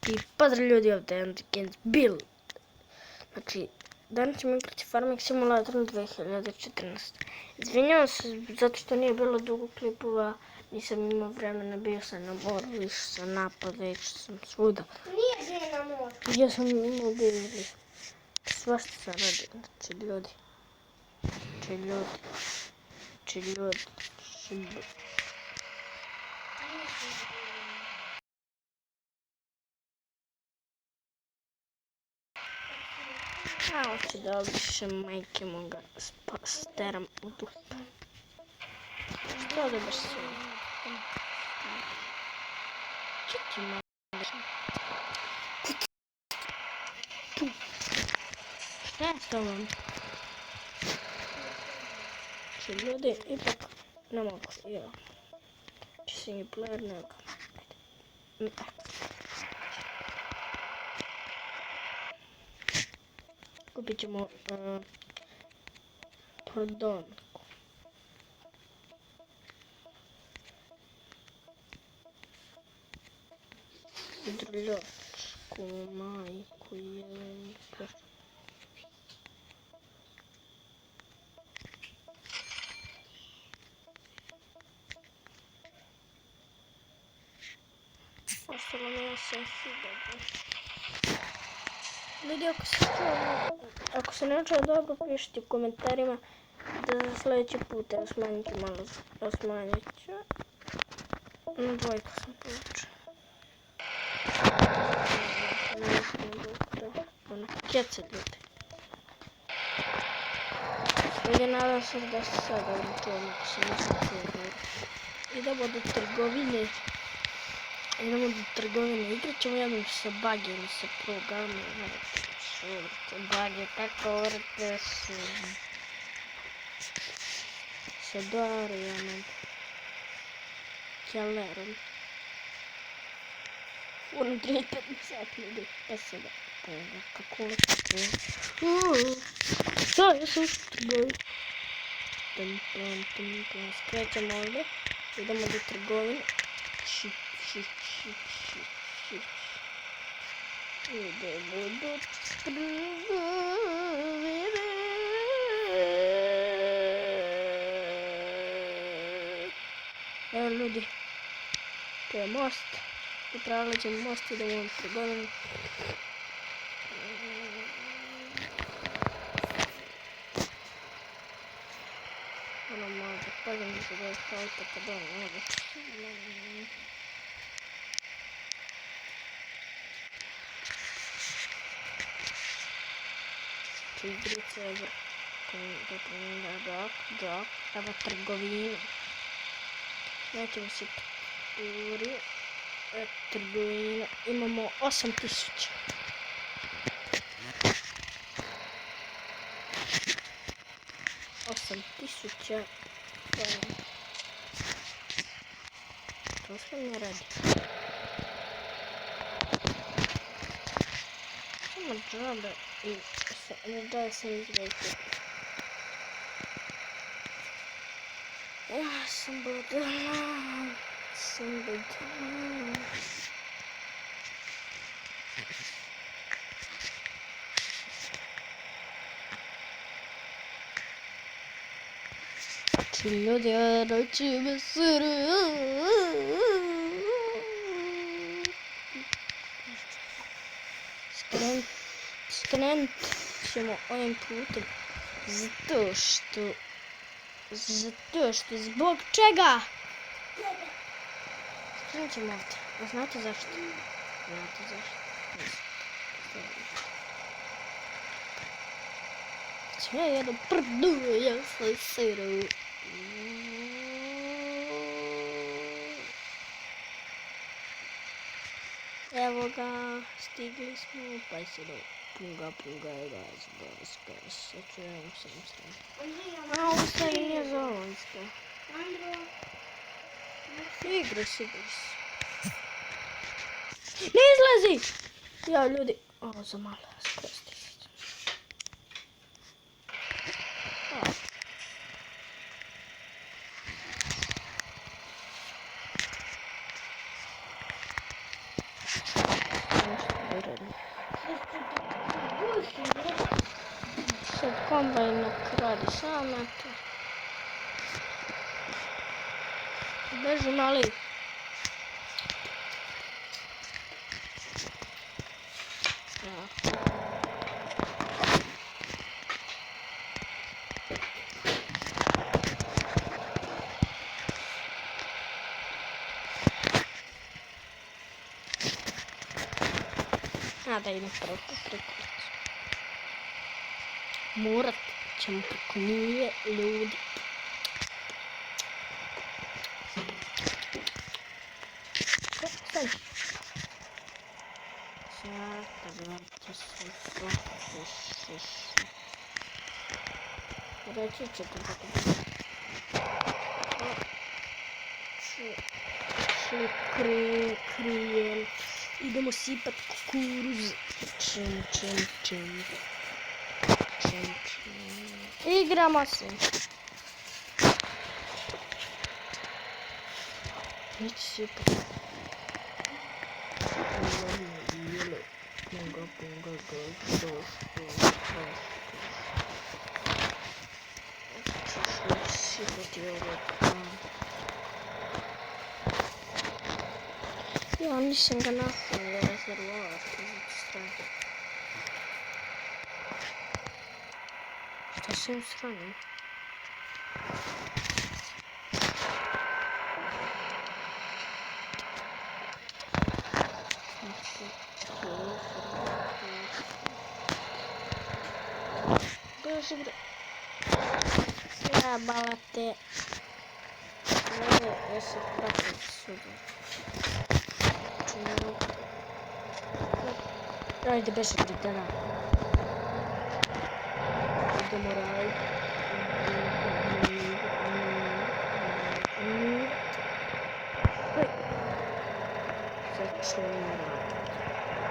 I pozdrav ljudi, ovdje je Against Bill. Znači, danas ćemo igrati Farming Simulator 2014. Izvinjavam se zato što nije bilo dugo klipova, nisam imao vremena, bio sam na moru, išao sam napade, išao sam svuda. Nije bio na moru. Ja sam imao bili, svašta sam radio, znači ljudi. A, hoću da obrišem majke moga, steram u dupe. Što da baš sve? Čuti malo. Šta je s tobom? Znači ljudi, ipak ne mogu, ja. Single player nego. Kupit ćemo prodonku. Drljačku majku je... Ostalo mi je 8.000. Ljudi, ako se ne čuje dobro, pišite u komentarima da za sljedeći put evo smanjit ću malo, smanjit ću. Na dvojku sam poučio. Ono, kjece ljudi. Ljudi, nadam se da se sada orijentujem ako se nisam čuo. Idemo do trgovine. Igrat ćemo jednom sa bagjem, sa programom. Bagje tako vrte sa Dorijanom, Kellerom. Moram 3-5 sati ljudi, pa sada poga, kako vrte. Ja sam trgovin. Skrećemo ovdje, idemo do trgovine. Idemo do trgovine. Evo ljudi, to je most. Upravljaćemo most, idemo u trgovinu. Ono malo da pazim se da je auto kad on ovdje. Igrice, dok, evo trgovinu. Nećemo se puri, trgovina, imamo 8.000. To sve ne radi. Samo džabe i ne daje sam izgledati. Ja sam budala. Ti ljudi, rači me sere. Skrenut ćemo ovim putem zato što zbog čega? Skrenut ćemo ovdje. A znate zašto? Sve jedno prdu, ja sam sere. Evo ga, stigli smo, pa se do punga, gas, čujem sam sve. A ovo se nije zovansko. Igre si. Ne izlazi! Ja, ljudi, ovo za malo, sprosti. jedno. Sad kombajn radi sam, eto. Beži mali. Da idem preko. Morat ćemo preko nije ljudi. Stoj. Sad, pogledajte se. Reći ćete kako bi. Šli krijem. Idemo sipat kukuruz. Čim. Igramo se. Neći sipat. Ja nisam ga napunio rezervoar, šta sam sranio? Beži bre. Jebala te. Ja se pratim suda. Ajde, beži bre, da. Idemo raditi. Sad ću raditi.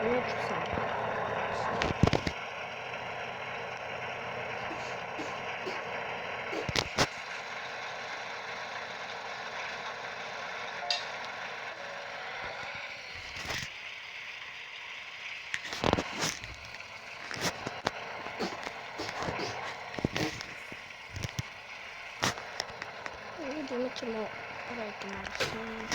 Neću sam. Imat ćemo raditi malo.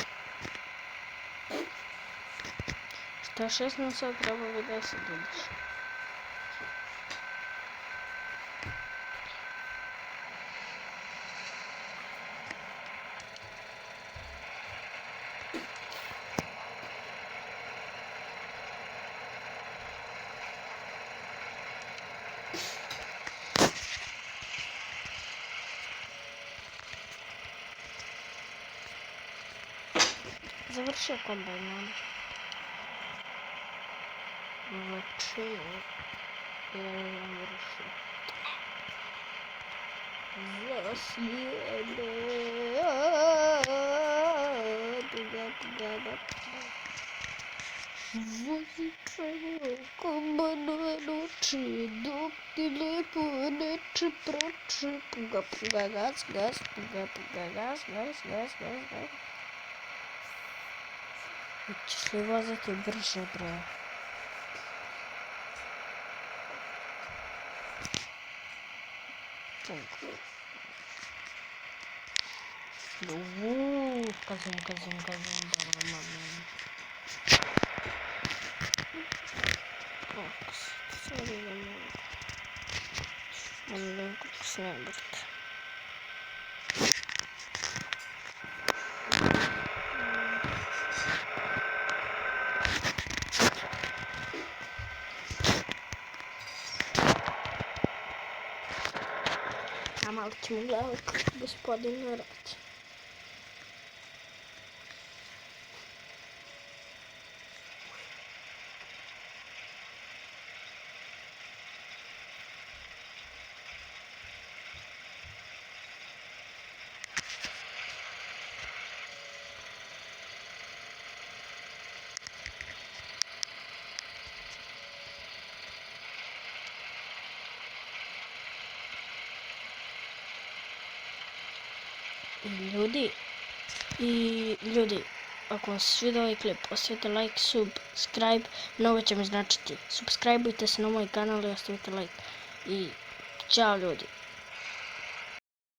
Šta 16 sad treba bi 10 vidiš. Završio kombajn. Završio. Vozi čevo kombajnove noći, dok ti lepo neće proći. Puga, gas. Hoćeš li voziti brže, bre? Gazim, sad idemo. Idemo kod snebrt. A malo ćemo gledati kako gospodin radi. Ljudi, ako vam se svidio ovaj klip, ostavite like, subscribe, mnogo će mi značiti. Subscribeujte se na moj kanal i ostavite like. I čao ljudi.